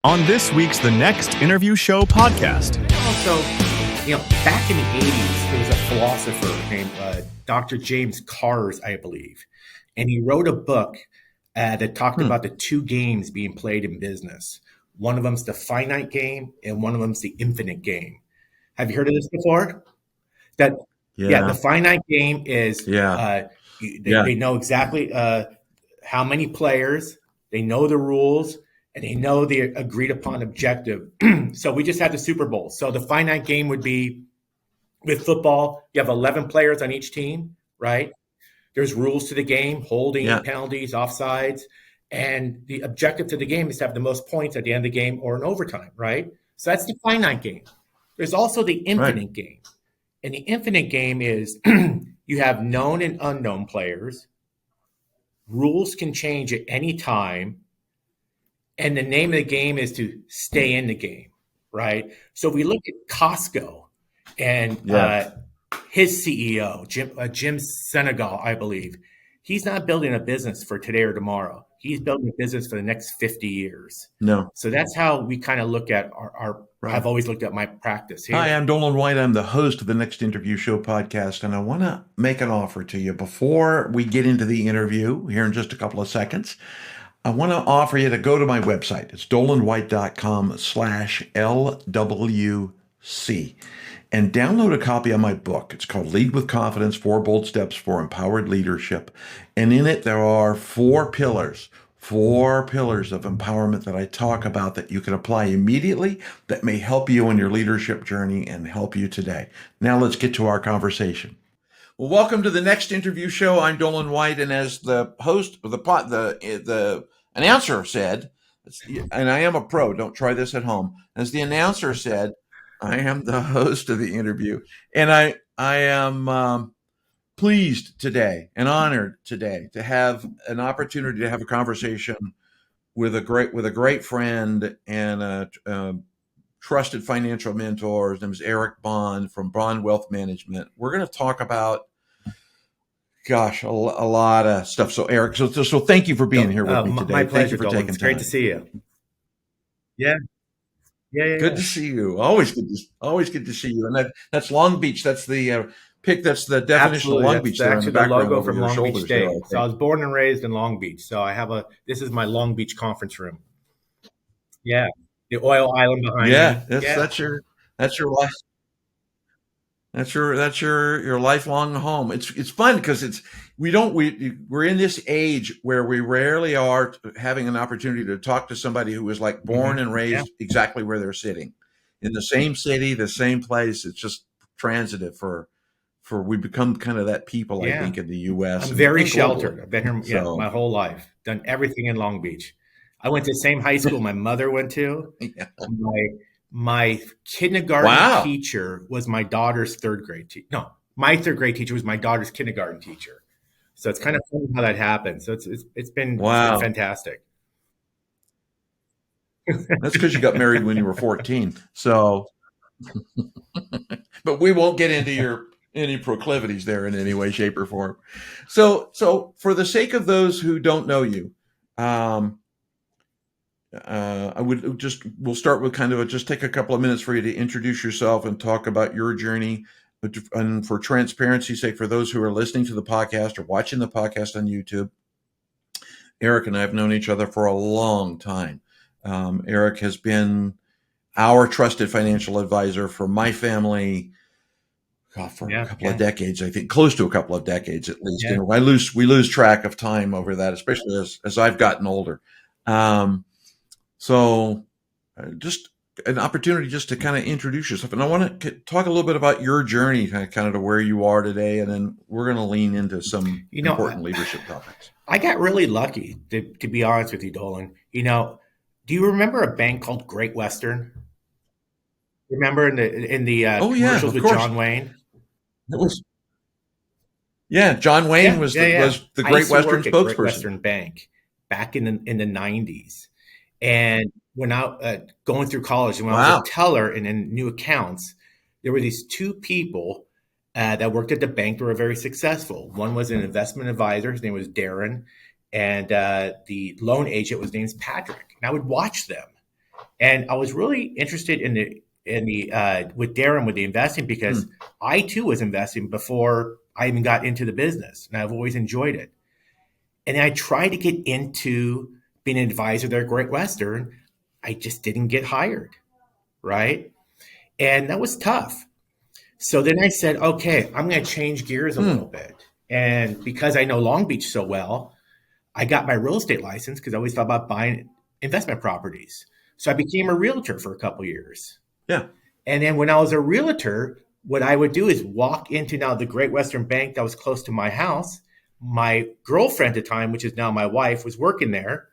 On this week's The Next Interview Show podcast. Also, back in the 80s, there was a philosopher named Dr. James Cars, I believe. And he wrote a book that talked about the two games being played in business. One of them's the finite game and one of them's the infinite game. Have you heard of this before? The finite game is they know exactly how many players, they know the rules, and they know the agreed upon objective. So we just had the Super Bowl. So the finite game would be with football, you have 11 players on each team, right? There's rules to the game, holding, penalties, offsides. And the objective to the game is to have the most points at the end of the game or in overtime, right? So that's the finite game. There's also the infinite game. And the infinite game is you have known and unknown players. Rules can change at any time. And the name of the game is to stay in the game, right? So if we look at Costco and his CEO, Jim Senegal, I believe, he's not building a business for today or tomorrow. He's building a business for the next 50 years. No. So that's how we kind of look at I've always looked at my practice here. Hi, I'm Dolan White. I'm the host of the Next Interview Show podcast, and I want to make an offer to you before we get into the interview here in just a couple of seconds. I want to offer you to go to my website. It's dolanwhite.com/LWC and download a copy of my book. It's called Lead with Confidence, 4 Bold Steps for Empowered Leadership. And in it, there are 4 pillars of empowerment that I talk about that you can apply immediately that may help you in your leadership journey and help you today. Now let's get to our conversation. Well, welcome to the Next Interview Show. I'm Dolan White, and as the host of the announcer said, and I am a pro, don't try this at home. As the announcer said, I am the host of the interview, and I am pleased today and honored today to have an opportunity to have a conversation with a great friend and a trusted financial mentor. His name is Eric Bond from Bond Wealth Management. We're going to talk about a lot of stuff. So Eric, so thank you for being here with me today. My pleasure, thank you for taking It's time. great to see you. Yeah. Good to see you. Always good to see you. And that's Long Beach. That's the that's the definition of Long Beach. That's actually the logo from Long Beach State. There, so I was born and raised in Long Beach. So this is my Long Beach conference room. Yeah. The oil island behind me. That's your life. That's your lifelong home. It's fun because we're in this age where we rarely are having an opportunity to talk to somebody who was like born and raised exactly where they're sitting, in the same city, the same place. It's just transitive for we become kind of that people, I think, in the U.S. I'm very sheltered. I've been here my whole life, done everything in Long Beach. I went to the same high school my mother went to. My kindergarten teacher was my daughter's third grade teacher. No, my third grade teacher was my daughter's kindergarten teacher. So it's kind of funny how that happened. So it's been fantastic. That's because you got married when you were 14. So, but we won't get into any proclivities there in any way, shape, or form. So for the sake of those who don't know you, we'll start with just take a couple of minutes for you to introduce yourself and talk about your journey. And for transparency's sake, for those who are listening to the podcast or watching the podcast on YouTube, Eric and I have known each other for a long time. Eric has been our trusted financial advisor for my family for a couple of decades, I think, close to a couple of decades at least. Yeah. We lose track of time over that, especially as I've gotten older. So just an opportunity just to kind of introduce yourself. And I want to talk a little bit about your journey kind of to where you are today. And then we're going to lean into some important leadership topics. I got really lucky, to be honest with you, Dolan. Do you remember a bank called Great Western? Remember in the commercials with John Wayne? It was. Yeah, John Wayne was the Great Western spokesperson. Great Western Bank back in the 90s. And when I going through college, and when I was a teller and in new accounts, there were these 2 people that worked at the bank that were very successful. One was an investment advisor. His name was Darren. And the loan agent was named Patrick. And I would watch them. And I was really interested in the with Darren with the investing because I too was investing before I even got into the business, and I've always enjoyed it. And I tried to get into being an advisor there at Great Western. I just didn't get hired, right? And that was tough. So then I said, okay, I'm going to change gears a little bit. And because I know Long Beach so well, I got my real estate license because I always thought about buying investment properties. So I became a realtor for a couple years. Yeah. And then when I was a realtor, what I would do is walk into now the Great Western Bank that was close to my house. My girlfriend at the time, which is now my wife, was working there.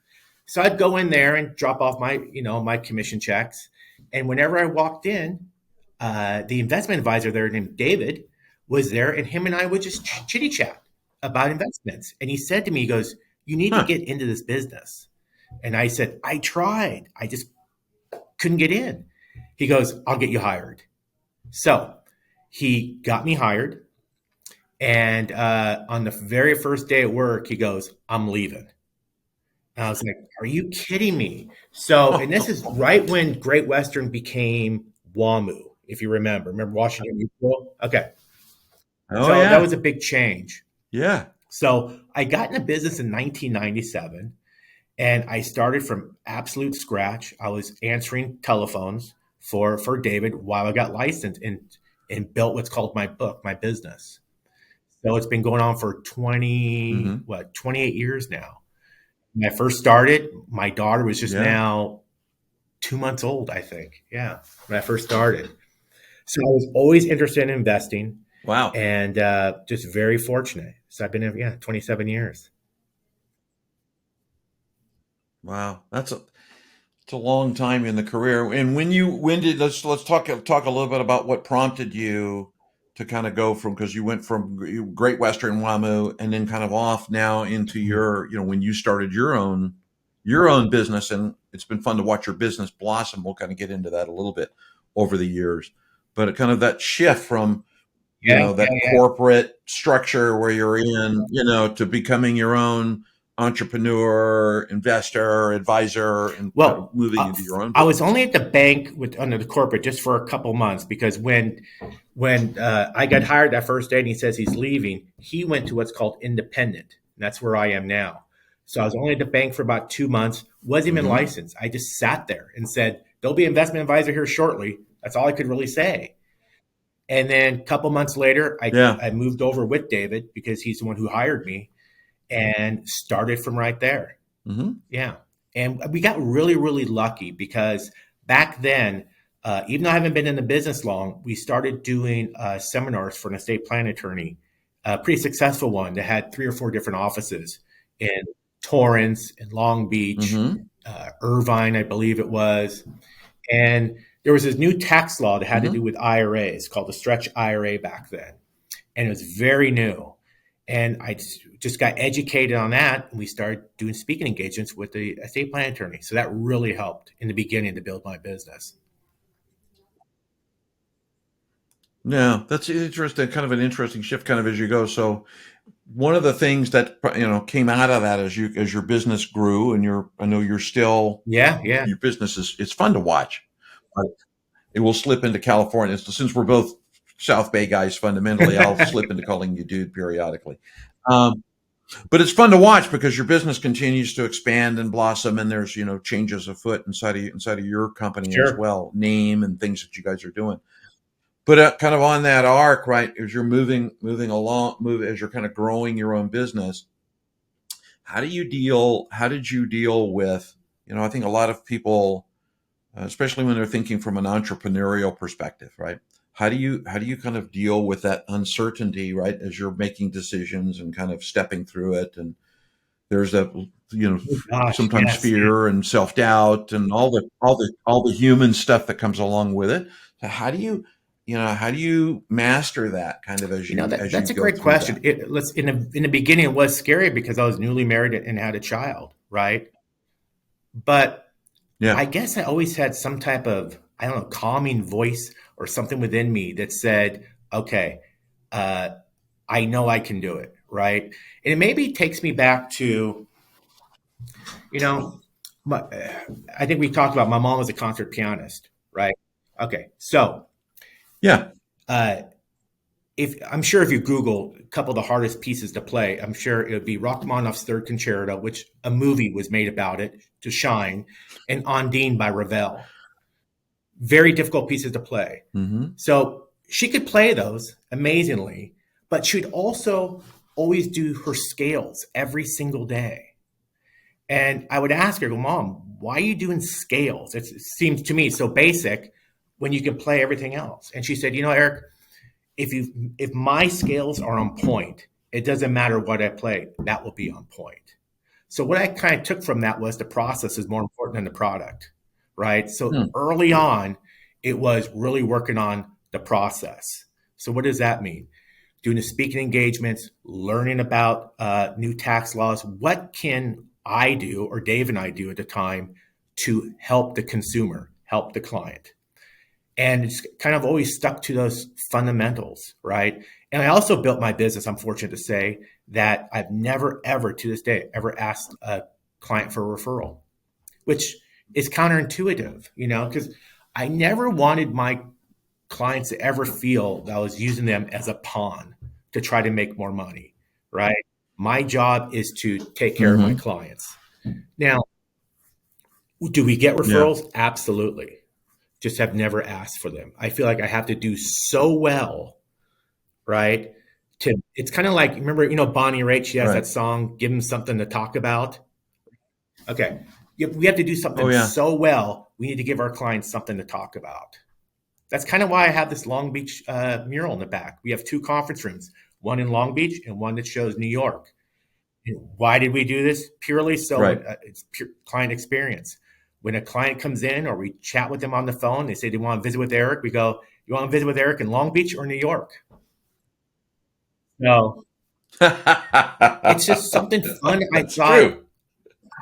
So I'd go in there and drop off my commission checks. And whenever I walked in, the investment advisor there named David was there, and him and I would just chitty chat about investments. And he said to me, he goes, "You need to get into this business." And I said, "I tried. I just couldn't get in." He goes, "I'll get you hired." So he got me hired. And on the very first day at work, he goes, "I'm leaving." And I was like, "Are you kidding me?" So, and this is right when Great Western became WAMU, if you remember. Remember Washington Mutual? Okay. Oh, So that yeah. was a big change. Yeah. So I got into business in 1997, and I started from absolute scratch. I was answering telephones for David while I got licensed and built what's called my book, my business. So it's been going on for 28 years now. When I first started, my daughter was just Yeah. now 2 months old, I think. Yeah, when I first started. So I was always interested in investing Wow. and just very fortunate. So I've been in, 27 years. Wow. It's a long time in the career. And when did let's talk a little bit about what prompted you to kind of go from, because you went from Great Western WAMU and then kind of off now into your, when you started your own business. And it's been fun to watch your business blossom. We'll kind of get into that a little bit over the years, but it kind of that shift from, Yeah, yeah, that yeah. corporate structure where you're in, to becoming your own entrepreneur, investor, advisor, and kind of Well, moving into your own I was business. only at the bank with under the corporate just for a couple months because when I got hired that first day and he says he's leaving, he went to what's called independent. And that's where I am now. So I was only at the bank for about 2 months, wasn't even Mm-hmm. licensed. I just sat there and said, "There'll be an investment advisor here shortly." That's all I could really say. And then a couple months later, Yeah. I moved over with David because he's the one who hired me and started from right there. Mm-hmm. Yeah. And we got really, really lucky because back then, even though I haven't been in the business long, we started doing seminars for an estate plan attorney, a pretty successful one that had 3 or 4 different offices in Torrance and Long Beach, Mm-hmm. Irvine, I believe it was. And there was this new tax law that had to do Mm-hmm. with IRAs called the Stretch IRA back then. And it was very new. And I just got educated on that. And we started doing speaking engagements with the estate plan attorney. So that really helped in the beginning to build my business. Yeah, that's interesting. Kind of an interesting shift, kind of as you go. So, one of the things that came out of that as your business grew, and I know you're still Yeah, yeah, your business is it's fun to watch. It will slip into California. Since we're both South Bay guys, fundamentally, I'll slip into calling you dude periodically. Um, but it's fun to watch because your business continues to expand and blossom, and there's changes afoot inside of your company as sure. well, name and things that you guys are doing. But kind of on that arc, right, as you're moving along, as you're kind of growing your own business, how did you deal with, I think a lot of people, especially when they're thinking from an entrepreneurial perspective, right? How do you kind of deal with that uncertainty, right, as you're making decisions and kind of stepping through it? And there's that, Oh, gosh, sometimes yes. Yeah. fear and self-doubt and all the human stuff that comes along with it. So how do you master that kind of as you That's a go great through question. that? In the beginning, it was scary because I was newly married and had a child, right? But Yeah. I guess I always had some type of, I don't know, calming voice or something within me that said, okay, uh, I know I can do it, right? And it maybe takes me back to, you know, I think we talked about my mom was a concert pianist, right? Okay, so Yeah. uh, if I'm sure if you Google a couple of the hardest pieces to play, I'm sure it would be Rachmaninoff's Third Concerto, which a movie was made about it, to Shine, and Ondine by Ravel. Very difficult pieces to play. Mm-hmm. So she could play those amazingly, but she'd also always do her scales every single day. And I would ask her, Mom, why are you doing scales? It seems to me so basic when you can play everything else. And she said, Eric, if my scales are on point, it doesn't matter what I play, that will be on point. So what I kind of took from that was the process is more important than the product, right? So early on, it was really working on the process. So what does that mean? Doing the speaking engagements, learning about new tax laws. What can I do, or Dave and I do at the time, to help the consumer, help the client? And it's kind of always stuck to those fundamentals, right? And I also built my business, I'm fortunate to say, that I've never, ever to this day, ever asked a client for a referral, which is counterintuitive, because I never wanted my clients to ever feel that I was using them as a pawn to try to make more money, right? My job is to take care of my Mm-hmm. clients. Now, do we get Yeah. referrals? Absolutely. Just have never asked for them. I feel like I have to do so well, right? It's kind of like, remember, Bonnie Raitt, she has Right. that song, Give Them Something to Talk About. Okay. We have to do Oh, something yeah. so well, we need to give our clients something to talk about. That's kind of why I have this Long Beach mural in the back. We have two conference rooms, one in Long Beach and one that shows New York. And why did we do this? Purely so Right. it's pure client experience. When a client comes in or we chat with them on the phone, they say they want to visit with Eric. We go, you want to visit with Eric in Long Beach or New York? No, it's just something fun. That's true.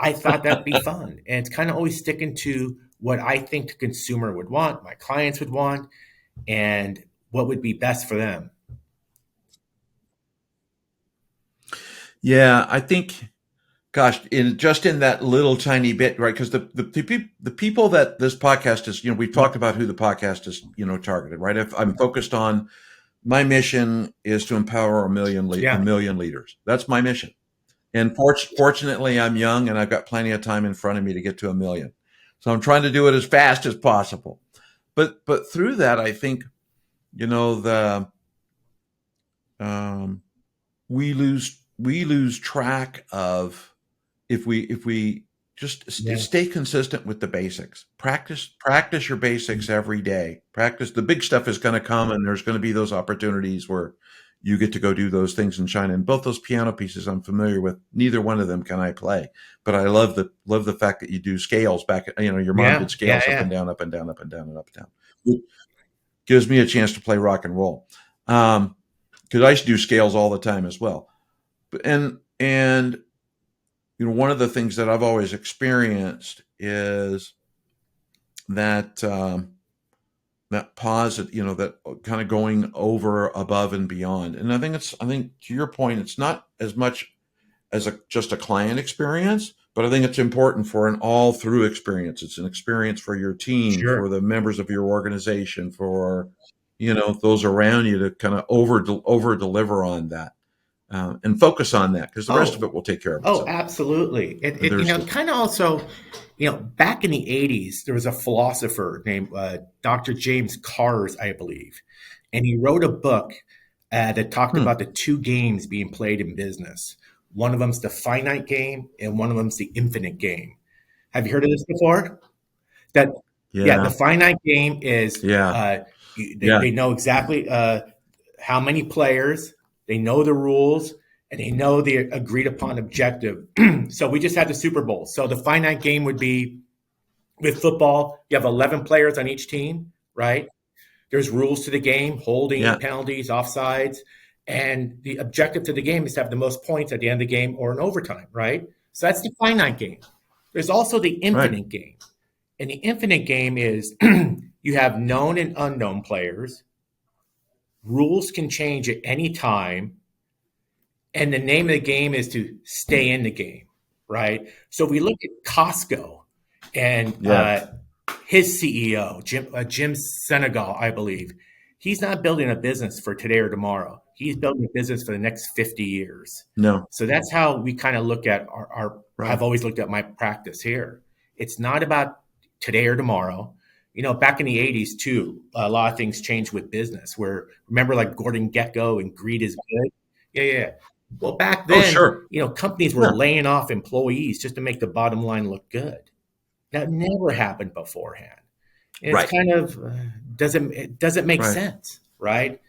I thought that'd be fun. And it's kind of always sticking to what I think the consumer would want, my clients would want, and what would be best for them. Yeah, I think, gosh, in that little tiny bit, right? Because the people that this podcast is, we've talked about who the podcast is, targeted, right? If I'm focused on, my mission is to empower a million Yeah. leaders. That's my mission. And fortunately, I'm young and I've got plenty of time in front of me to get to a million. So I'm trying to do it as fast as possible. But through that, I think, the we lose track of, if we just Yeah. stay consistent with the basics. Practice your basics every day. Practice. The big stuff is going to come, and there's going to be those opportunities where you get to go do those things in China. And both those piano pieces I'm familiar with. Neither one of them can I play, but I love the fact that you do scales back. Your mom did scales up and down, up and down, up and down, and up and down. It gives me a chance to play rock and roll, because I used to do scales all the time as well. And one of the things that I've always experienced is that that pause, that kind of going over, above, and beyond. And I think to your point, it's not as much as just a client experience, but I think it's important for an all through experience. It's an experience for your team, Sure. for the members of your organization, for those around you, to kind of over deliver on that. And focus on that, because the rest of it will take care of itself. Oh, absolutely. There's Kind of also, back in the 80s, there was a philosopher named Dr. James Cars, I believe. And he wrote a book that talked about the two games being played in business. One of them's the finite game and one of them's the infinite game. Have you heard of this before? The finite game is they know exactly how many players, they know the rules, and they know the agreed upon objective. So we just had the Super Bowl. So the finite game would be, with football, you have 11 players on each team, right? There's rules to the game, holding, penalties, offsides. And the objective to the game is to have the most points at the end of the game or in overtime, right? So that's the finite game. There's also the infinite game. And the infinite game is you have known and unknown players. Rules can change at any time. And the name of the game is to stay in the game, right? So if we look at Costco, And Yeah. his CEO, Jim Senegal, I believe, he's not building a business for today or tomorrow. He's building a business for the next 50 years. No. So that's how we kind of look at our Right. I've always looked at my practice here. It's not about today or tomorrow. Back in the 80s too, a lot of things changed with business where remember like Gordon Gekko and greed is good. Yeah, yeah. Well, back Oh, then, sure. companies were Yeah. laying off employees just to make the bottom line look good. That never happened beforehand. And it's Right. kind of it doesn't make Right. sense, right?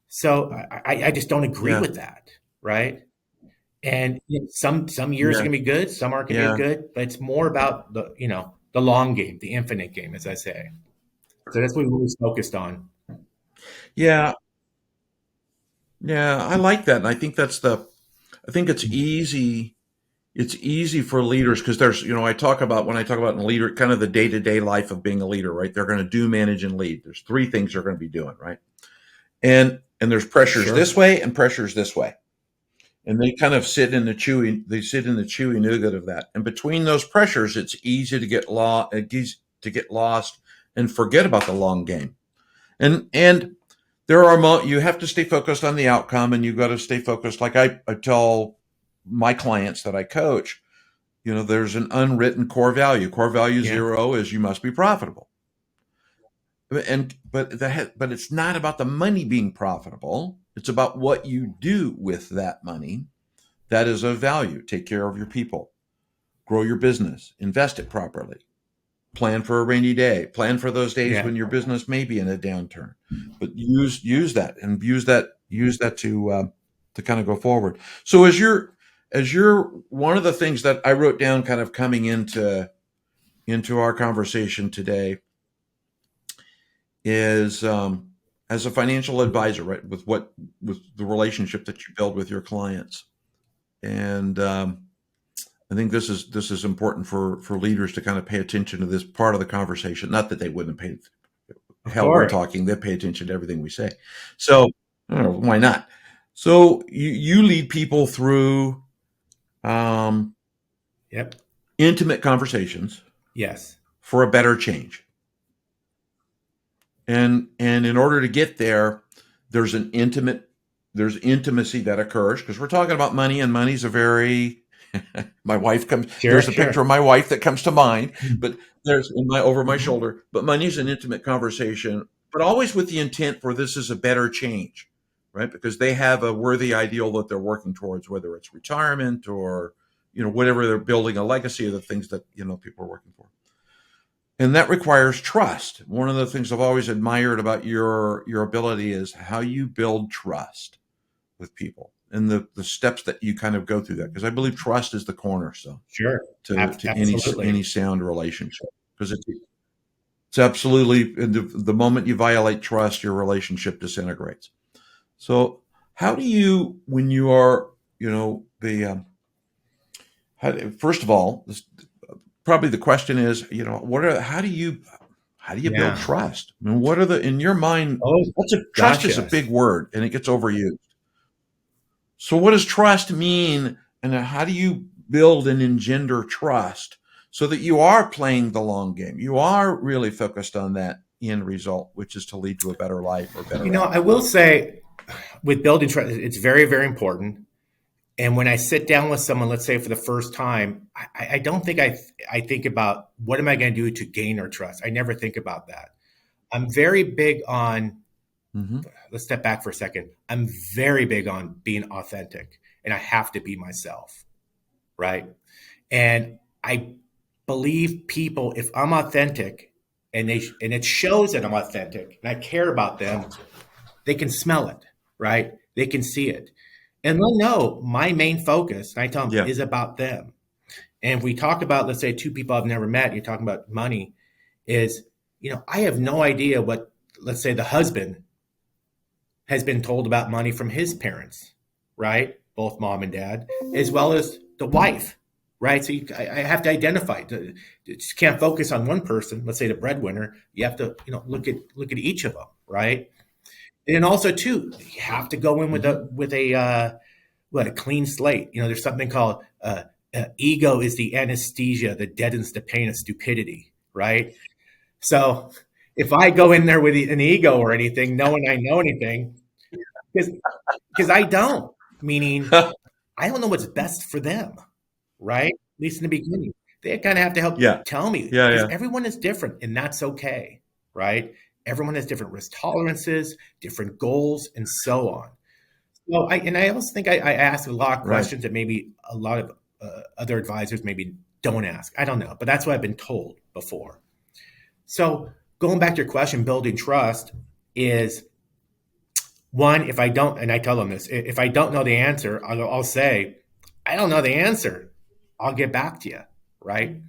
So I just don't agree Yeah. with that, right? And some years are Yeah. gonna be good, some aren't gonna be Yeah. good, but it's more about the long game, the infinite game, as I say. So that's what we always focused on. Yeah. Yeah. I like that. And I think I think it's easy. It's easy for leaders because there's, when I talk about a leader, kind of the day to day life of being a leader, right? They're going to do, manage, and lead. There's three things they're going to be doing, right? And there's pressures Sure. this way and pressures this way. And they kind of sit in the chewy nougat of that. And between those pressures, it's easy to get lost and forget about the long game. And you have to stay focused on the outcome, and you've got to stay focused. Like I tell my clients that I coach, there's an unwritten core value. Core value Yeah. 0 is you must be profitable. But it's not about the money being profitable. It's about what you do with that money that is of value. Take care of your people, grow your business, invest it properly, plan for a rainy day, plan for those days Yeah. when your business may be in a downturn, but use that to kind of go forward. So as you're one of the things that I wrote down kind of coming into our conversation today is as a financial advisor, right, with the relationship that you build with your clients. And I think this is important for leaders to kind of pay attention to this part of the conversation. Not that they wouldn't pay. Of Hell, we're course. talking. They pay attention to everything we say. So why not? So you lead people through um, Yep. intimate conversations Yes. for a better change. And in order to get there, there's intimacy that occurs because we're talking about money, and money's a very Sure, there's a sure. picture of my wife that comes to mind, but there's over my Mhm. shoulder. But money's an intimate conversation, but always with the intent for this is a better change, right? Because they have a worthy ideal that they're working towards, whether it's retirement or whatever, they're building a legacy of the things that people are working for. And that requires trust. One of the things I've always admired about your ability is how you build trust with people and the steps that you kind of go through that. Because I believe trust is the cornerstone Sure. to Absolutely. any sound relationship. Because it's absolutely, the moment you violate trust, your relationship disintegrates. So how do you, when you are, first of all, probably the question is, how do you build Yeah. trust? I mean, what are in your mind, Oh, trust gosh, is a yes. big word and it gets overused. So what does trust mean? And how do you build and engender trust so that you are playing the long game? You are really focused on that end result, which is to lead to a better life or better I outcome. will say with building trust, it's very, very important. And when I sit down with someone, let's say for the first time, I don't think I think about what am I going to do to gain their trust. I never think about that. I'm very big on. Mm-hmm. Let's step back for a second. I'm very big on being authentic, and I have to be myself, right? And I believe people, if I'm authentic, and it shows that I'm authentic, and I care about them, they can smell it, right? They can see it. And they'll know my main focus, and I tell them, Yeah. is about them. And if we talk about, let's say, two people I've never met, you're talking about money, is, I have no idea what, let's say, the husband has been told about money from his parents, right? Both mom and dad, as well as the wife, right? So I have to identify. You just can't focus on one person. Let's say the breadwinner. You have to, look at each of them, right? And then also too, you have to go in with Mm-hmm. a clean slate. There's something called ego is the anesthesia that deadens the pain of stupidity, right? So if I go in there with an ego or anything, knowing I know anything, because I don't, meaning I don't know what's best for them, right? At least in the beginning. They kind of have to help Yeah. tell me Yeah. because Yeah. everyone is different and that's okay, right? Everyone has different risk tolerances, different goals, and so on. So I also think I ask a lot of Right. questions that maybe a lot of other advisors maybe don't ask. I don't know, but that's what I've been told before. So going back to your question, building trust is one. If I don't, and I tell them this, if I don't know the answer, I'll say, I don't know the answer. I'll get back to you, right?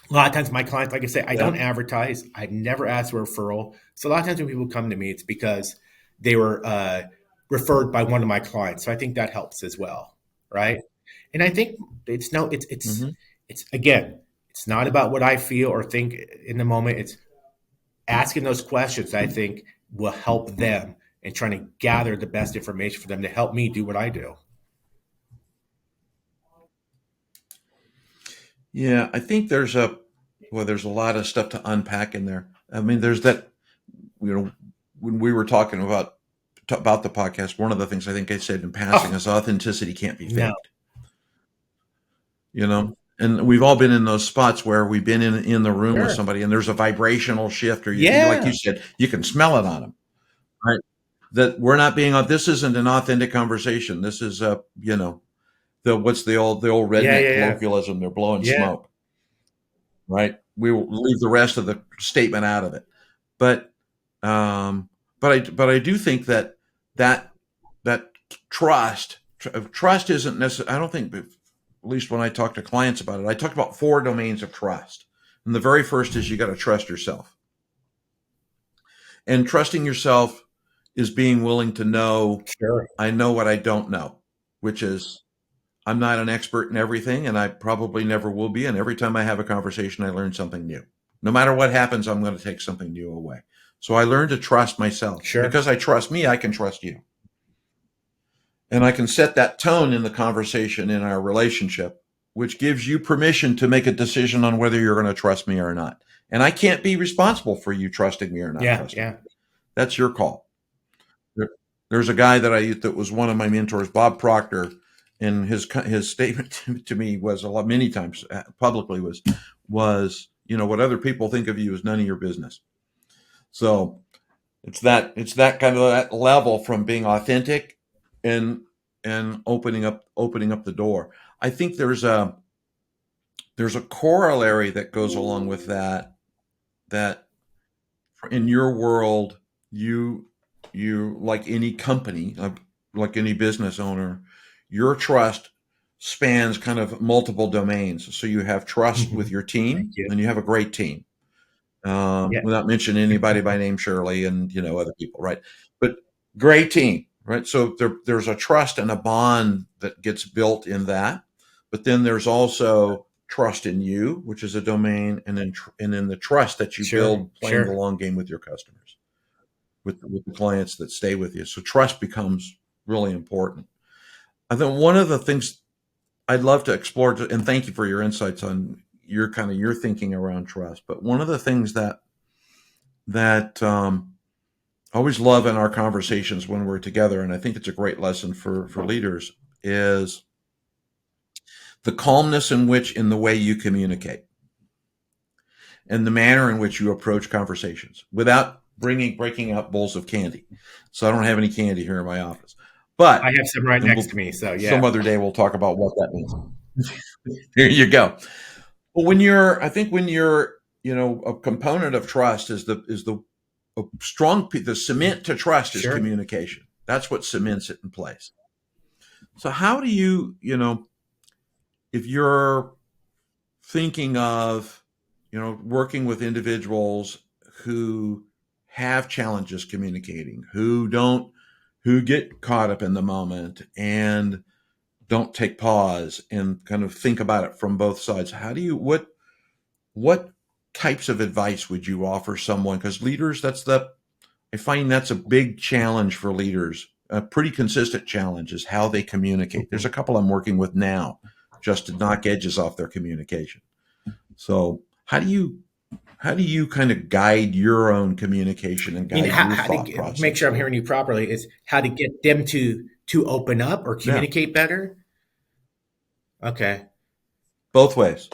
A lot of times my clients, like I say, I Yeah. don't advertise. I've never asked for a referral. So a lot of times when people come to me, it's because they were referred by one of my clients. So I think that helps as well, right? And I think Hmm. it's again, it's not about what I feel or think in the moment. It's asking those questions I think will help them and trying to gather the best information for them to help me do what I do. Yeah. I think there's a lot of stuff to unpack in there. I mean, there's that, when we were talking about the podcast, one of the things I think I said in passing Oh is authenticity can't be no, faked, and we've all been in those spots where we've been in the room with sure, somebody and there's a vibrational shift, or like you yeah, said, you can smell it on them, right? That we're not being on. This isn't an authentic conversation. This is what's the old yeah, redneck yeah, yeah, colloquialism? They're blowing yeah, smoke, right? We will leave the rest of the statement out of it, but um, but I do think that that trust isn't necessarily. I don't think, at least when I talk to clients about it, I talk about 4 domains of trust, and the very first is you got to trust yourself, and trusting yourself is being willing to know sure, I know what I don't know, which is I'm not an expert in everything, and I probably never will be. And every time I have a conversation, I learn something new. No matter what happens, I'm going to take something new away. So I learn to trust myself. sure, Because I trust me, I can trust you. And I can set that tone in the conversation in our relationship, which gives you permission to make a decision on whether you're going to trust me or not. And I can't be responsible for you trusting me or not yeah, trusting yeah, me. That's your call. There's a guy that was one of my mentors, Bob Proctor, and his statement to me was many times publicly was what other people think of you is none of your business. So it's that kind of that level from being authentic and opening up the door. I think there's a corollary that goes along with that in your world, you like any company, like any business owner, your trust spans kind of multiple domains. So you have trust with mhm, your thank team, you, and you have a great team. yeah, Without mentioning anybody by name, Shirley, and other people, right? But great team, right? So there's a trust and a bond that gets built in that. But then there's also trust in you, which is a domain, and then the trust that you sure, build playing the sure, long game with your customers, with the clients that stay with you. So trust becomes really important. I think one of the things I'd love to explore, and thank you for your insights on your thinking around trust. But one of the things that I always love in our conversations when we're together, and I think it's a great lesson for leaders, is the calmness in the way you communicate and the manner in which you approach conversations without breaking out bowls of candy. So I don't have any candy here in my office, I but have some right and next we'll to me, so yeah, some other day we'll talk about what that means. Here you go. But I think when you're, a component of trust is the a the cement to trust is sure, communication. That's what cements it in place. So how do if you're thinking of, working with individuals who have challenges communicating, who get caught up in the moment and don't take pause and kind of think about it from both sides. What types of advice would you offer someone? Because leaders, I find that's a big challenge for leaders. A pretty consistent challenge is how they communicate. There's mhm, a couple I'm working with now just to knock edges off their communication. So how do you kind of guide your own communication and I mean, guide your thought make process? sure I'm hearing you properly is how to get them to open up or Yeah, communicate better. Okay. both ways.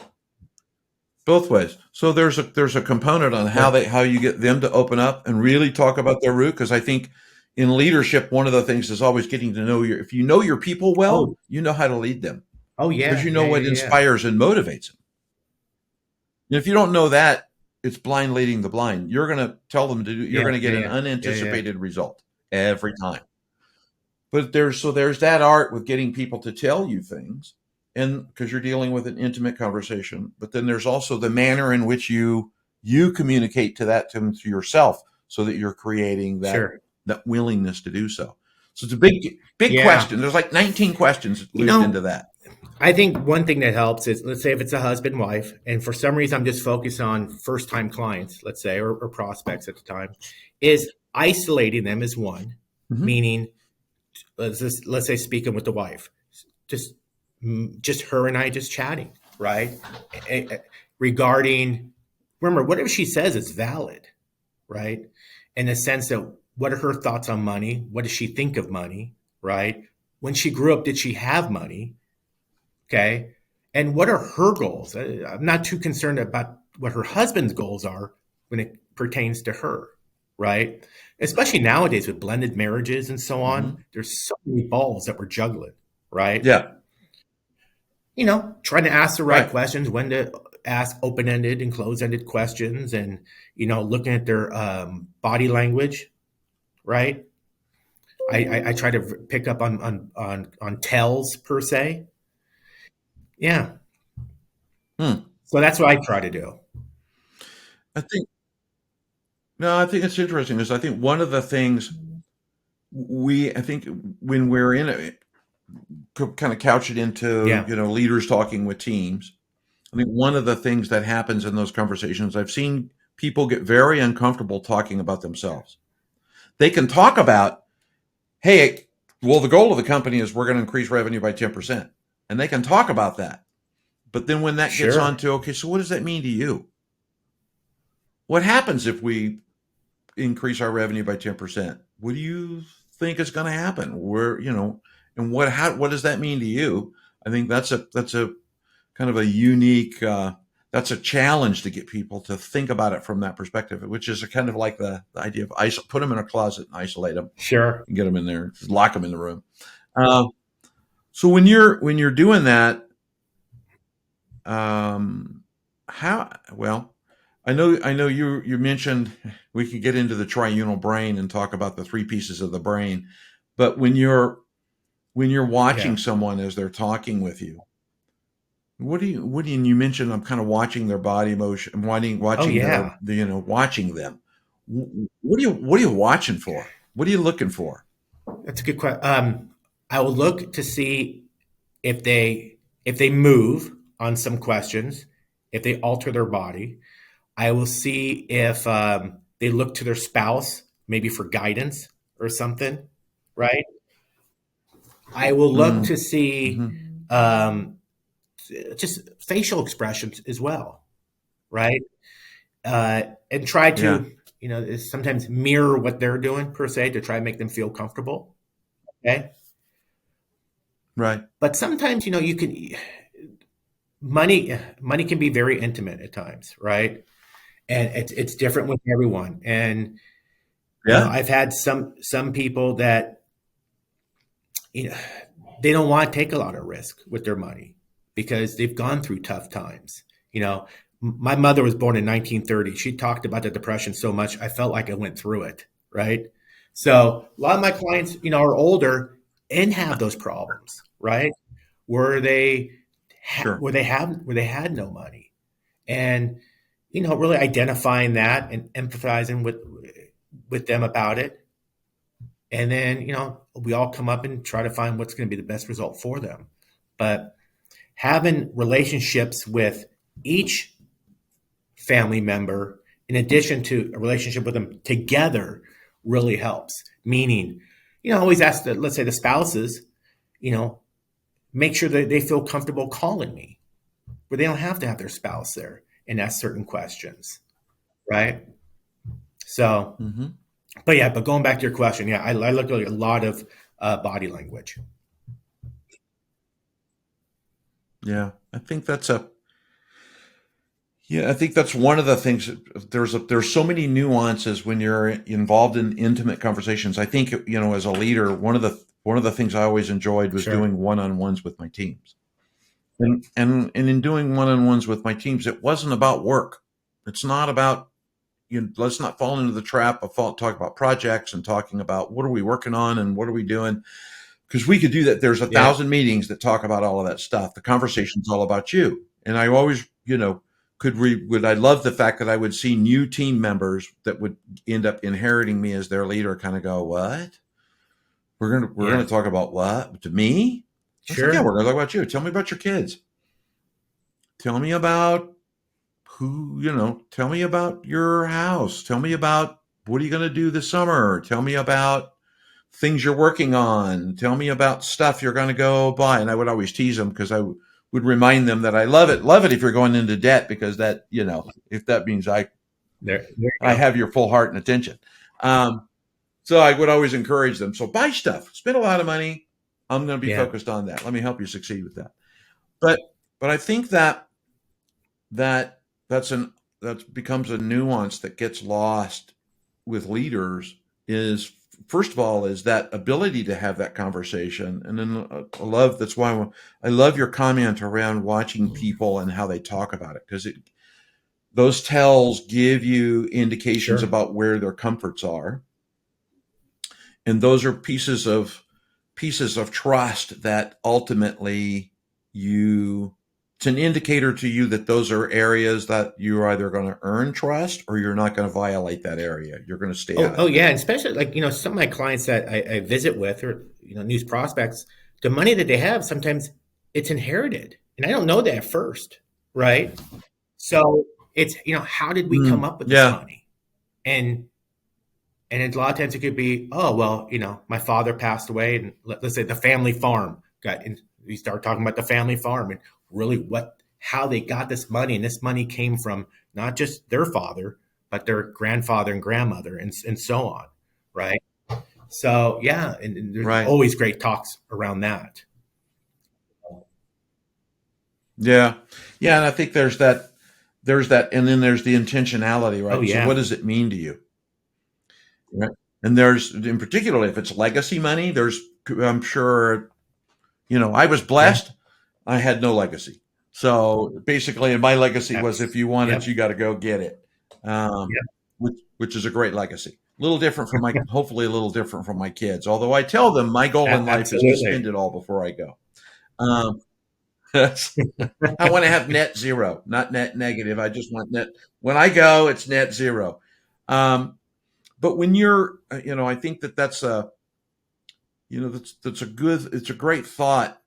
Both ways. So there's a component on Yeah. how you get them to open up and really talk about their root, because I think in leadership one of the things is always getting to know your if you know your people well, Oh. you know how to lead them Oh because yeah. you know Yeah. Yeah. what Yeah. inspires and motivates them. And if you don't know that, it's blind leading the blind. You're going to tell them to do you're Yeah. going to Yeah. get an Yeah. Yeah. Yeah. unanticipated result every time. But there's that art with getting people to tell you things, and because you're dealing with an intimate conversation. But then there's also the manner in which you communicate to yourself, so that you're creating Sure. that willingness to do so. So it's a big Yeah. question. There's like 19 questions You looped into know, that. I think one thing that helps is, let's say if it's a husband wife, and for some reason I'm just focused on first time clients, let's say, or prospects at the time, is isolating them as one, Mm-hmm. meaning let's say speaking with the wife, just just her and I just chatting, right? Regarding, remember, whatever she says is valid, right? In the sense that what are her thoughts on money? What does she think of money, right? When she grew up, did she have money? Okay. And what are her goals? I'm not too concerned about what her husband's goals are when it pertains to her, right? Especially nowadays with blended marriages and so Mm-hmm. on. There's so many balls that we're juggling, right? Yeah. Trying to ask the right Right. questions, when to ask open-ended and closed-ended questions, and looking at their body language, right? I try to pick up on tells per se. Yeah. Hmm. So that's what I try to do. I think no, I think it's interesting because I think one of the things I think when we're in it, kind of couch it into, Yeah. leaders talking with teams. I think one of the things that happens in those conversations, I've seen people get very uncomfortable talking about themselves. They can talk about, hey, well, the goal of the company is we're going to increase revenue by 10%. And they can talk about that. But then when that gets on Sure. to, okay, so what does that mean to you? What happens if we increase our revenue by 10%? What do you think is going to happen? And what does that mean to you? I think that's a kind of a unique, that's a challenge to get people to think about it from that perspective, which is a kind of like the idea of put them in a closet and isolate them Sure. and get them in there, just lock them in the room. Uh, so when you're doing that, um, how well, I know you mentioned we could get into the triunal brain and talk about the three pieces of the brain, but when you're watching Yeah. someone as they're talking with you, and you mentioned I'm kind of watching their body motion, Oh watching yeah. watching them. What are you watching for? What are you looking for? That's a good question. I will look to see if they move on some questions, if they alter their body. I will see if they look to their spouse, maybe for guidance or something, right? I will look to see Mm-hmm. um, just facial expressions as well, right? And try Yeah, to, sometimes mirror what they're doing per se to try and make them feel comfortable. Okay. right. But sometimes, money can be very intimate at times, right? And it's different with everyone. And, Yeah, I've had some people that, you know, they don't want to take a lot of risk with their money because they've gone through tough times. My mother was born in 1930. She talked about the depression so much, I felt like I went through it, right? So a lot of my clients, are older and have those problems, right? Where they sure. where they had no money, and really identifying that and empathizing with them about it, and then we all come up and try to find what's going to be the best result for them. But having relationships with each family member in addition to a relationship with them together really helps. Meaning, always ask let's say the spouses, you know make sure that they feel comfortable calling me, where they don't have to have their spouse there and ask certain questions, right? So, Hmm. but yeah, but going back to your question, yeah, I look at a lot of body language. Yeah, I think that's one of the things. There's so many nuances when you're involved in intimate conversations. I think, as a leader, one of the things I always enjoyed was Sure. doing one-on-ones with my teams. And in doing one-on-ones with my teams, it wasn't about work. It's not about, let's not fall into the trap of talk about projects and talking about what are we working on and what are we doing, because we could do that. There's a Yeah. thousand meetings that talk about all of that stuff. The conversation's all about you. And I always, would I love the fact that I would see new team members that would end up inheriting me as their leader kind of go, what? We're gonna Yeah. talk about what? To me? I was like, yeah, Sure. we're gonna talk about you. Tell me about your kids. Tell me about tell me about your house. Tell me about what are you gonna do this summer? Tell me about things you're working on. Tell me about stuff you're going to go buy. And I would always tease them because I would remind them that I love it. Love it if you're going into debt, because that, if that means There you I go. have your full heart and attention. Um, so I would always encourage them. So buy stuff, spend a lot of money. I'm going to be Yeah. focused on that. Let me help you succeed with that. But, but I think that that's that becomes a nuance that gets lost with leaders, is first of all is that ability to have that conversation. And then that's why I love your comment around watching people and how they talk about it, because those tells give you indications Sure. about where their comforts are, and those are pieces of trust that ultimately you it's an indicator to you that those are areas that you're either going to earn trust or you're not going to violate that area. You're going to stay Oh, out oh of it. yeah, and especially like some of my clients that I visit with, or news prospects, the money that they have sometimes it's inherited, and I don't know that at first, right? So it's how did we come up with this Yeah. money? And a lot of times it could be, oh well, my father passed away, and let's say the family farm got. And we start talking about the family farm and really how they got this money, and this money came from not just their father, but their grandfather and grandmother, and so on, right? So yeah, and there's Right. always great talks around that. Yeah. Yeah. And I think there's that, and then there's the intentionality, Oh right? So what yeah, does it mean to you? Right. And there's, in particular, if it's legacy money, I'm sure, I was yeah, blessed. I had no legacy. So basically, and my legacy was, if you want it, yep, you got to go get it. Um, yep, which is a great legacy. A little different from hopefully a little different from my kids. Although I tell them my goal in life is to spend absolutely. it all before I go. Um, I want to have net zero, not net negative. I just want net. When I go, it's net zero. Um, but when you're, I think that's it's a great thought,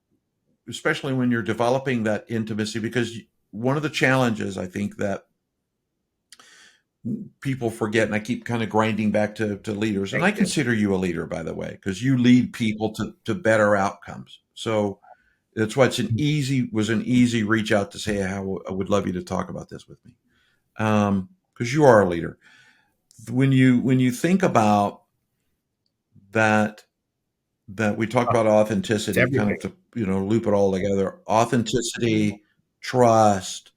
especially when you're developing that intimacy, because one of the challenges I think that people forget, and I keep kind of grinding back to leaders, and Thank I you. consider you a leader, by the way, because you lead people to better outcomes. So that's why was an easy reach out to say, how I would love you to talk about this with me. Because you are a leader. When you think about that, that we talk Oh, about it's authenticity, kind everything. of to loop it all together. Authenticity, trust,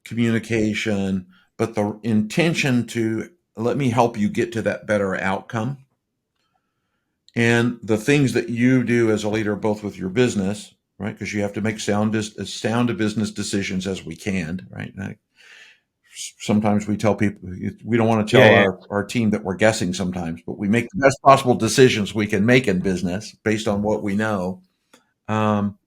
communication, but the intention to let me help you get to that better outcome, and the things that you do as a leader, both with your business, right? Because you have to make as sound business decisions as we can, right? Sometimes we tell people, we don't want to Yeah, tell yeah, our team that we're guessing sometimes, but we make the best possible decisions we can make in business based on what we know. Um,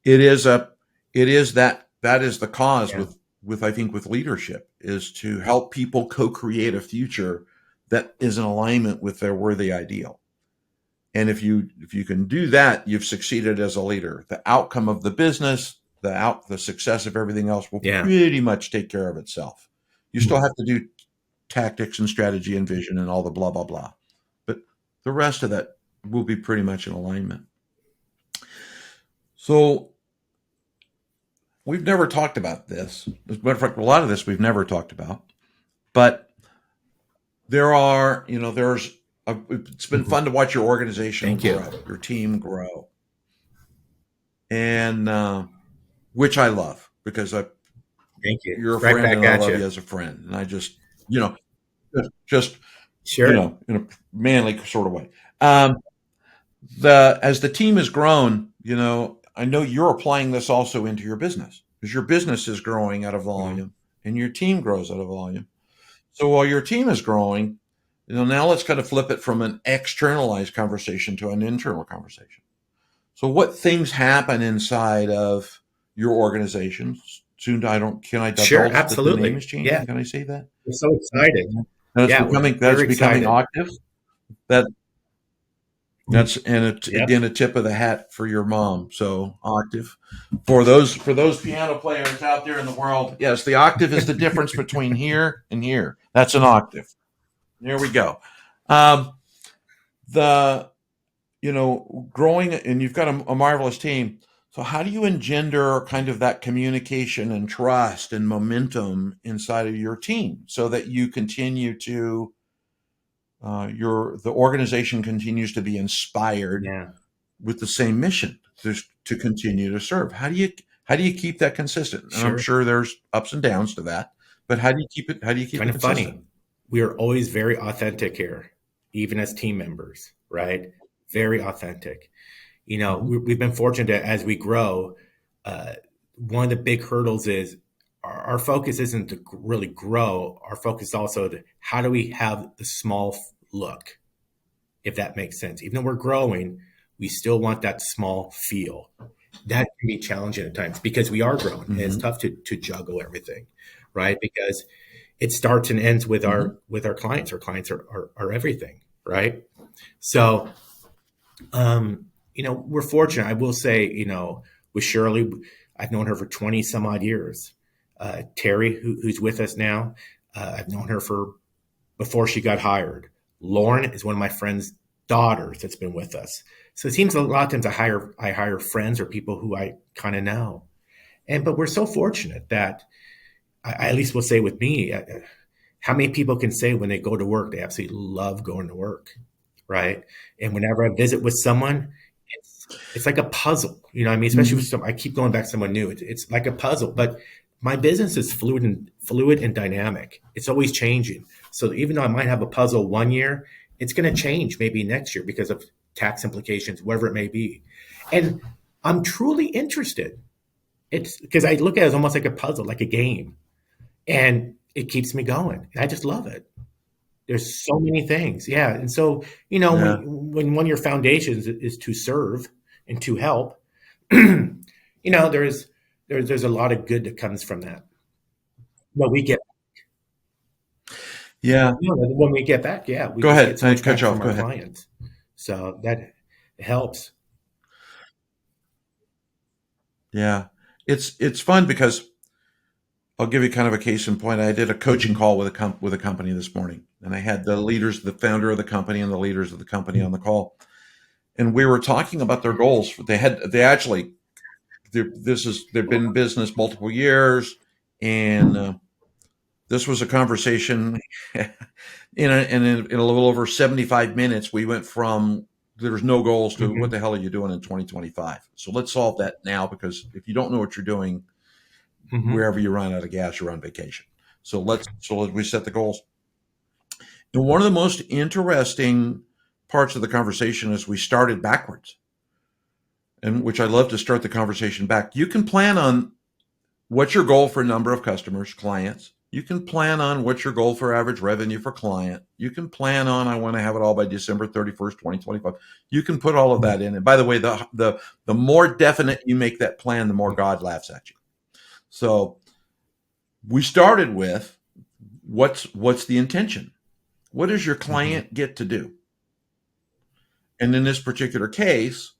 it is a it is that is the cause yeah, with I think with leadership, is to help people co-create a future that is in alignment with their worthy ideal. And if you can do that, you've succeeded as a leader. The outcome of the business, the success of everything else will yeah. pretty much take care of itself. You still have to do tactics and strategy and vision and all the blah blah blah, but the rest of that will be pretty much in alignment. So we've never talked about this. As a matter of fact, a lot of this we've never talked about. But it's been Mhm. fun to watch your organization Thank you. grow, your team grow, and which I love because Thank you. you're a Right friend back and I at love you. you as a friend. And I you know, just, Sure. in a manly sort of way. Um, as the team has grown, I know you're applying this also into your business because your business is growing at a Mhm. volume and your team grows at a volume. So while your team is growing, now let's kind of flip it from an externalized conversation to an internal conversation. So what things happen inside of your organization? Soon, can I Sure, divulge that the name absolutely. is Yeah, changing? Can I say that? we're so excited. Yeah, we're That's very becoming excited. octave. That Mhm. and Yep. again, a tip of the hat for your mom. So octave for those piano players out there in the world. Yes, the octave is the difference between here and here. That's an octave. There we go. Um, the growing, and you've got a marvelous team. So how do you engender kind of that communication and trust and momentum inside of your team so that you continue to the organization continues to be inspired Yeah, with the same mission to continue to serve? How do you keep that consistent? And I'm sure. sure there's ups and downs to that, but how do you keep Kind it of consistent? funny. We are always very authentic here, even as team members, right? Very authentic. Hmm. We've been fortunate as we grow. Uh, One of the big hurdles is our focus isn't to really grow. Our focus is also to how do we have the small look, if that makes sense. Even though we're growing, we still want that small feel. That can be challenging at times because we are growing and it's Hmm. tough to juggle everything, right? Because it starts and ends with Hmm. our clients. Our clients are everything, right? So we're fortunate. I will say, with Shirley, I've known her for 20 some odd years. Terry, who's with us now, I've known her for before she got hired. Lauren is one of my friend's daughters that's been with us. So it seems a lot of times I hire friends or people who I kind of know. But we're so fortunate that I at least will say with me, how many people can say when they go to work they absolutely love going to work, right? And whenever I visit with someone, it's like a puzzle, you know what I mean? Especially with Hmm. some, I keep going back to someone new. It's like a puzzle, but my business is fluid and dynamic. It's always changing. So even though I might have a puzzle one year, it's going to change maybe next year because of tax implications, whatever it may be. And I'm truly interested. It's because I look at it as almost like a puzzle, like a game, and it keeps me going. And I just love it. There's so many things. Yeah. And so, Yeah. when one of your foundations is to serve and to help, there's a lot of good that comes from that. But we get Yeah. when we get back, yeah, we Go just ahead. get so I much cut back you off. from Go our ahead. clients. So that helps. Yeah. It's fun because I'll give you kind of a case in point. I did a coaching Mhm. call with a company this morning, and I had the founder of the company, and the leaders of the company on the call, and we were talking about their goals. They actually they've been in business multiple years, and this was a conversation. In a little over 75 minutes, we went from there's no goals to what Mhm. the hell are you doing in 2025? So let's solve that now, because if you don't know what you're doing, Mhm. wherever you run out of gas, you're on vacation. We set the goals. And one of the most interesting parts of the conversation is we started backwards, and which I love to start the conversation back. You can plan on what's your goal for number of customers, clients. You can plan on what's your goal for average revenue for client. You can plan on I want to have it all by December 31st, 2025. You can put all of that in. And by the way, the more definite you make that plan, the more God laughs at you. So we started with what's the intention? What does your Mhm. client get to do? And in this particular case,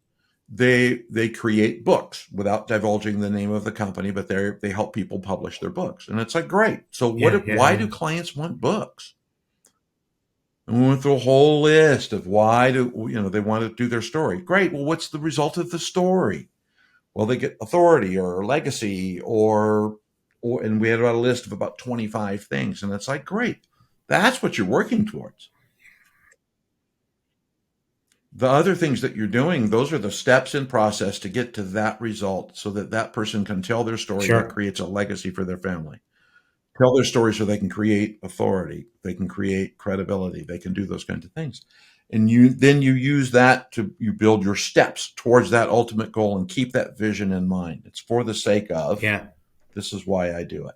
they create books without divulging the name of the company, but they help people publish their books. And it's like, great. So Yeah, yeah, why yeah. do clients want books? And we went through a whole list of why do they want to do their story. Great. Well, what's the result of the story? Well, they get authority or legacy or and we had a list of about 25 things. And it's like, great, that's what you're working towards. The other things that you're doing, those are the steps in process to get to that result so that that person can tell their story that Sure. creates a legacy for their family. Tell their story so they can create authority, they can create credibility, they can do those kinds of things. And you use that to you build your steps towards that ultimate goal and keep that vision in mind. It's for the sake of, Yeah. this is why I do it.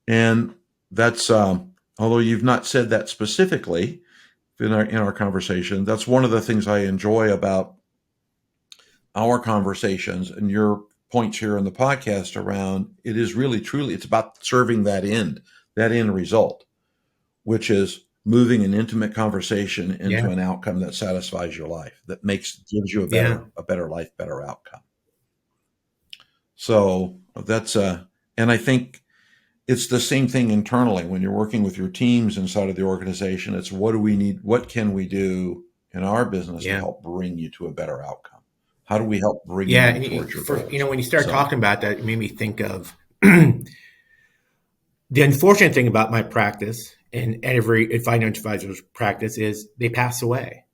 And that's although you've not said that specifically in our conversation, that's one of the things I enjoy about our conversations and your points here in the podcast around it is really truly it's about serving that end result, which is moving an intimate conversation into Yeah. an outcome that satisfies your life, that gives you Yeah. a better life, better outcome. So that's and I think it's the same thing internally when you're working with your teams inside of the organization. It's what do we need? What can we do in our business to Yeah. help bring you to a better outcome? How do we help bring Yeah. you And towards your goals? when you start So, talking about that, it made me think of the unfortunate thing about my practice and every financial advisor's practice is they pass away,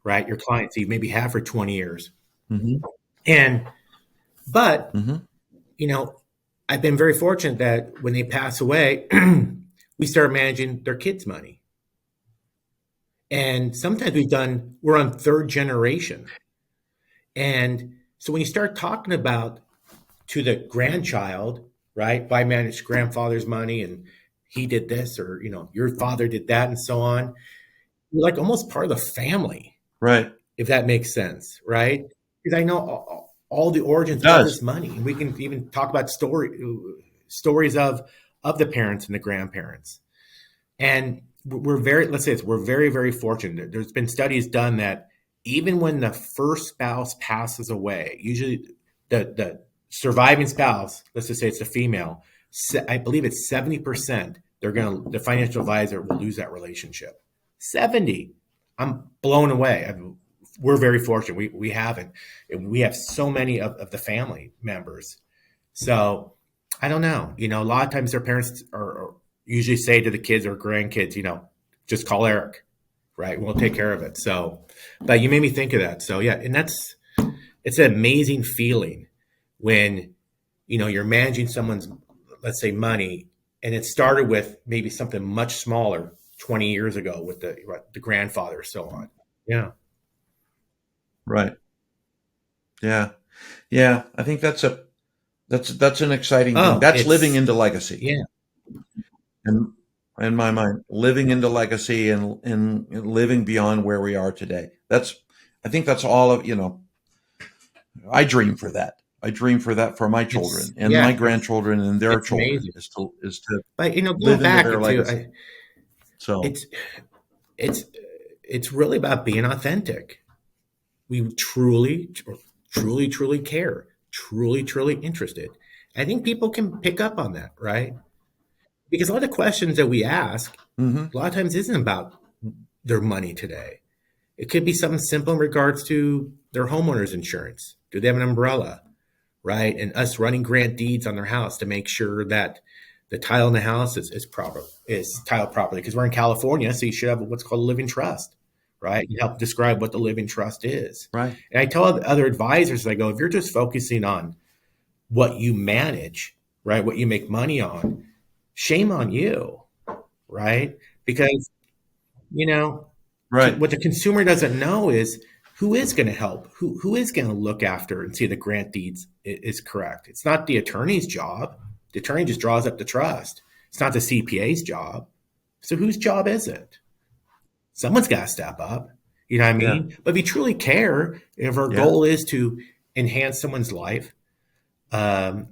right? Your clients you maybe have for 20 years. mhm, And, but, mhm, you know, I've been very fortunate that when they pass away, we start managing their kids' money. And sometimes we're on third generation. And so when you start talking about to the grandchild, right? I managed grandfather's money and he did this, or, your father did that, and so on. You're like almost part of the family, right. if that makes sense, right? Because I know all the It origins of does. this money. And we can even talk about stories of the parents and the grandparents. And we're very, very fortunate. There's been studies done that even when the first spouse passes away, usually the surviving spouse, let's just say it's a female, I believe it's 70%, the financial advisor will lose that relationship. 70. I'm blown away. We're very fortunate. We haven't. We have so many of the family members. So I don't know. A lot of times their parents are usually say to the kids or grandkids, just call Eric, right? We'll take care of it. So, but you made me think of that. So yeah, and it's an amazing feeling when, you're managing someone's, let's say, money, and it started with maybe something much smaller 20 years ago with the grandfather, so on. Yeah. Right. Yeah. Yeah. I think that's an exciting thing. Oh, That's living it's into legacy. yeah. And in my mind, living into legacy and living beyond where we are today. I think that's all of, I dream for that. I dream for that for my children and my grandchildren and their It's children amazing. is to But going live into back their to legacy. So, it's it's it's really about being authentic. We truly care, truly interested. I think people can pick up on that, right? Because a lot of questions that we ask, mhm, a lot of times isn't about their money today. It could be something simple in regards to their homeowner's insurance. Do they have an umbrella, right? And us running grant deeds on their house to make sure that the tile in the house is tiled properly. Because we're in California, so you should have what's called a living trust, right? You help describe what the living trust is. right. And I tell other advisors, I go, if you're just focusing on what you manage, right, what you make money on, shame on you, right? Because you know Right. what the consumer doesn't know is who is going to help, who is going to look after and see the grant deeds is correct. It's not the attorney's job. The attorney just draws up the trust. It's not the CPA's job. So whose job is it? Someone's got to step up. You know what I Yeah. mean? But if you truly care, if our Yeah. goal is to enhance someone's life, um,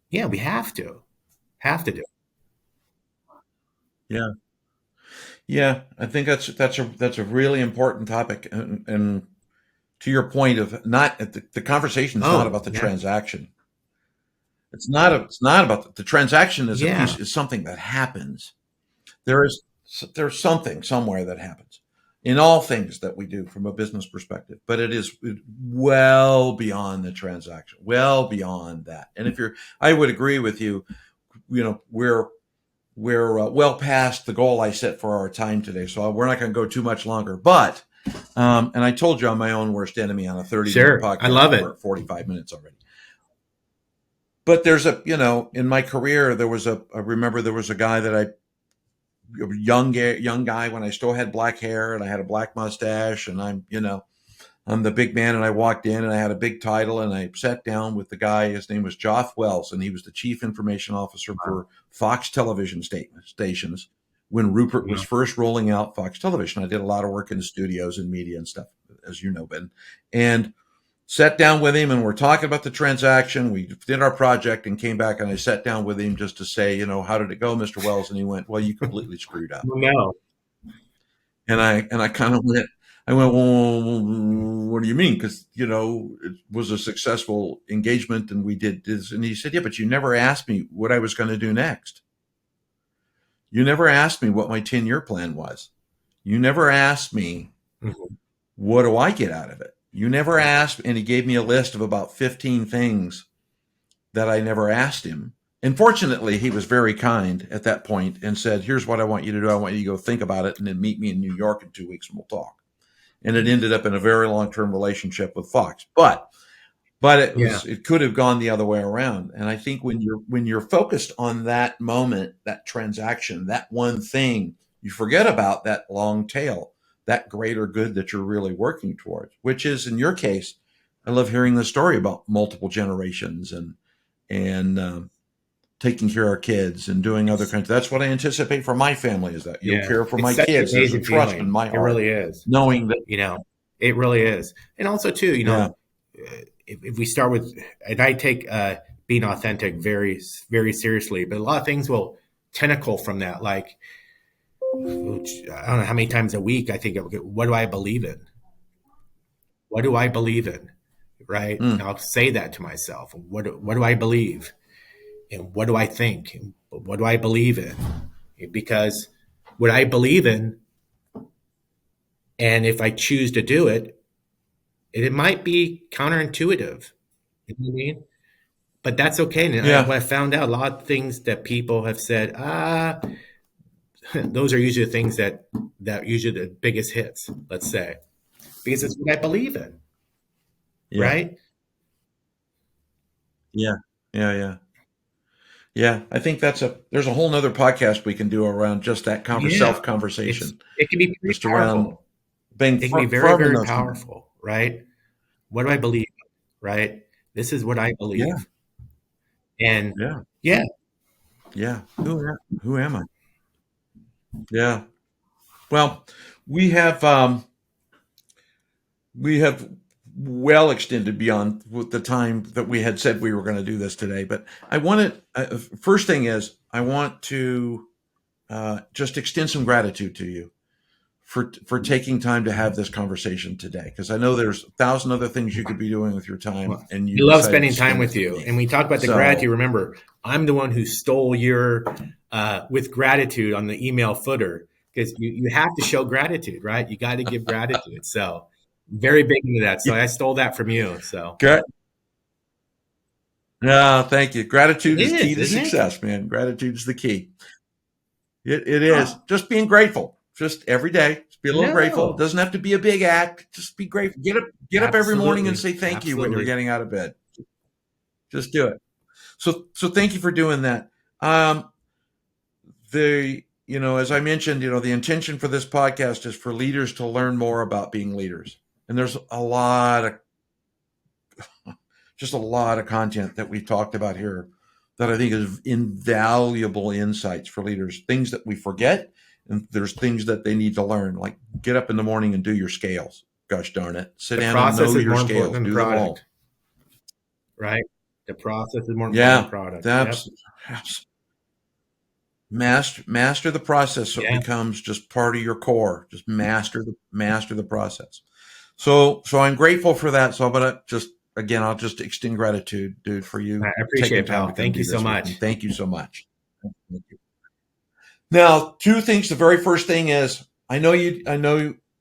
yeah, we have to do it. Yeah. Yeah. I think that's a really important topic. And to your point of not the conversation is not Oh, about the yeah, transaction. It's not about the transaction is a piece yeah, is something that happens. There's something somewhere that happens. in all things that we do from a business perspective, but it is well beyond the transaction, well beyond that. And I would agree with you. We're well past the goal I set for our time today, so we're not going to go too much longer. But and I told you I'm my own worst enemy on a 30-minute Sure. podcast. I love it. We're at 45 minutes already. But there's in my career, I remember there was a guy a young guy when I still had black hair and I had a black mustache, and I'm the big man, and I walked in and I had a big title, and I sat down with the guy. His name was Joff Wells, and he was the chief information officer for Fox television stations when Rupert was first rolling out Fox television. I did a lot of work in the studios and media and stuff, as you know, Ben, and sat down with him, and we're talking about the transaction. We did our project and came back, and I sat down with him just to say, how did it go, Mr. Wells? And he went, well, you completely screwed up. No. And I kind of went, well, what do you mean? Because, it was a successful engagement and we did this. And he said, yeah, but you never asked me what I was going to do next. You never asked me what my 10-year plan was. You never asked me, what do I get out of it? You never asked, and he gave me a list of about 15 things that I never asked him. And fortunately, he was very kind at that point and said, here's what I want you to do. I want you to go think about it and then meet me in New York in 2 weeks and we'll talk. And it ended up in a very long-term relationship with Fox. But it could have gone the other way around. And I think when you're focused on that moment, that transaction, that one thing, you forget about that long tail, that greater good that you're really working towards, which is, in your case, I love hearing the story about multiple generations and taking care of our kids and doing other kinds. That's what I anticipate for my family, is that you'll care for my kids. There's a trust in my heart. It really is. Knowing that, it really is. And also too, if we start with, and I take being authentic very, very seriously, but a lot of things will tentacle from that. Like, I don't know how many times a week I think, what do I believe in? What do I believe in? Right. And I'll say that to myself. What do I believe? And what do I think? And what do I believe in? Because what I believe in, and if I choose to do it, it might be counterintuitive. You know what I mean? But that's okay. And what I found out, a lot of things that people have said, those are usually the things that usually the biggest hits, let's say, because it's what I believe in. Yeah. Right? Yeah. I think there's a whole nother podcast we can do around just that self-conversation. It can be pretty powerful. It can be very, very powerful, right? What do I believe? Right? This is what I believe. And who am I? Yeah. Well, we have well extended beyond the time that we had said we were going to do this today. But I wanted, first thing is, I want to just extend some gratitude to you for taking time to have this conversation today, because I know there's 1,000 other things you could be doing with your time, and you love spending time with you. And we talk about the gratitude. Remember, I'm the one who stole your with gratitude on the email footer, because you have to show gratitude, right? You got to give gratitude. So very big into that. So I stole that from you. So good. No, thank you. Gratitude is key to success, man. Gratitude is the key. It is. Just being grateful. Just every day. Just be a little grateful. It doesn't have to be a big act. Just be grateful. Get up every morning and say thank you when you're getting out of bed. Just do it. So thank you for doing that. As I mentioned, the intention for this podcast is for leaders to learn more about being leaders. And there's a lot of content that we've talked about here that I think is invaluable insights for leaders, things that we forget, and there's things that they need to learn, like get up in the morning and do your scales. Gosh darn it. Sit down and know your scales. Do them all. Right? The process is more important than the product. Master the process so it becomes just part of your core. Just master the process. So I'm grateful for that. So I'll just extend gratitude, dude, for you. I appreciate it, pal. Thank you so much. Thank you so much. Thank you. Now, two things. The very first thing is, I know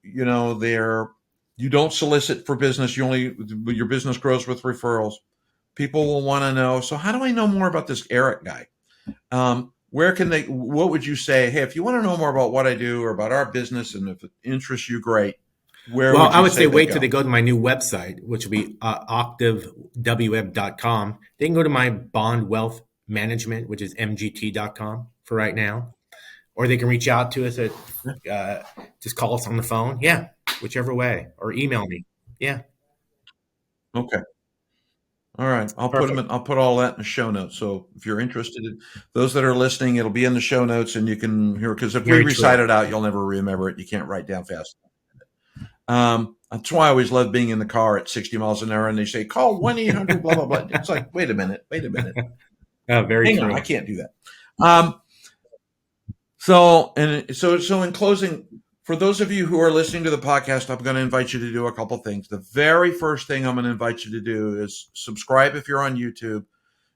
you don't solicit for business. Your business grows with referrals. People will want to know, so how do I know more about this Eric guy? What would you say? Hey, if you want to know more about what I do or about our business, and if it interests you, great. I would say wait till they go to my new website, which will be octaveweb.com. They can go to my bond wealth management, which is mgt.com for right now. Or they can reach out to us at, just call us on the phone. Yeah, whichever way. Or email me. Yeah. Okay. All right. I'll put all that in the show notes. So if you're interested in those that are listening, it'll be in the show notes and you can hear, because if we recite it out, you'll never remember it. You can't write down fast. That's why I always love being in the car at 60 miles an hour and they say, call 1-800 blah, blah, blah. It's like, wait a minute. Very true. I can't do that. So in closing, for those of you who are listening to the podcast, I'm going to invite you to do a couple things. The very first thing I'm going to invite you to do is subscribe if you're on YouTube.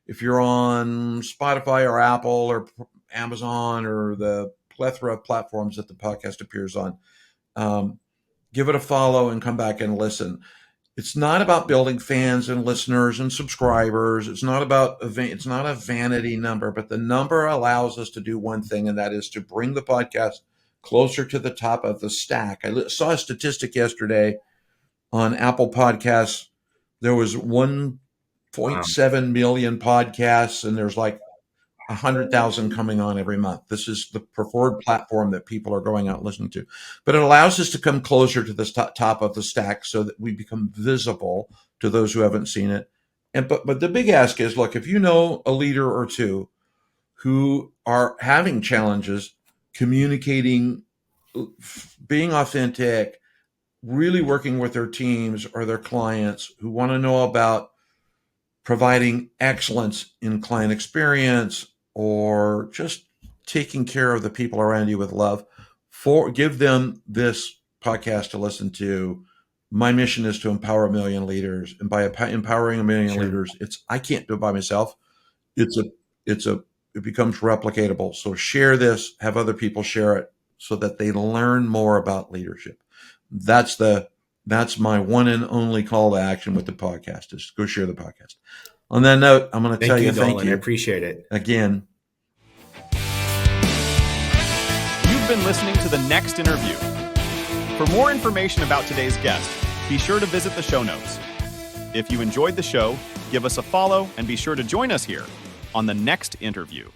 If you're on Spotify or Apple or Amazon or the plethora of platforms that the podcast appears on, give it a follow and come back and listen. It's not about building fans and listeners and subscribers. It's not a vanity number, but the number allows us to do one thing, and that is to bring the podcast closer to the top of the stack. I saw a statistic yesterday on Apple Podcasts. There was 1.7 million podcasts, and there's like 100,000 coming on every month. This is the preferred platform that people are going out listening to. But it allows us to come closer to the top of the stack so that we become visible to those who haven't seen it. But the big ask is, look, if you know a leader or two who are having challenges communicating, being authentic, really working with their teams or their clients, who want to know about providing excellence in client experience or just taking care of the people around you with love, give them this podcast to listen to. My mission is to empower 1 million leaders, and by empowering 1 million leaders, I can't do it by myself. It becomes replicatable. So share this, have other people share it so that they learn more about leadership. That's my one and only call to action with the podcast, is go share the podcast. On that note, I'm going to tell you thank you. I appreciate it. Again. You've been listening to The Next Interview. For more information about today's guest, be sure to visit the show notes. If you enjoyed the show, give us a follow and be sure to join us here on The Next Interview.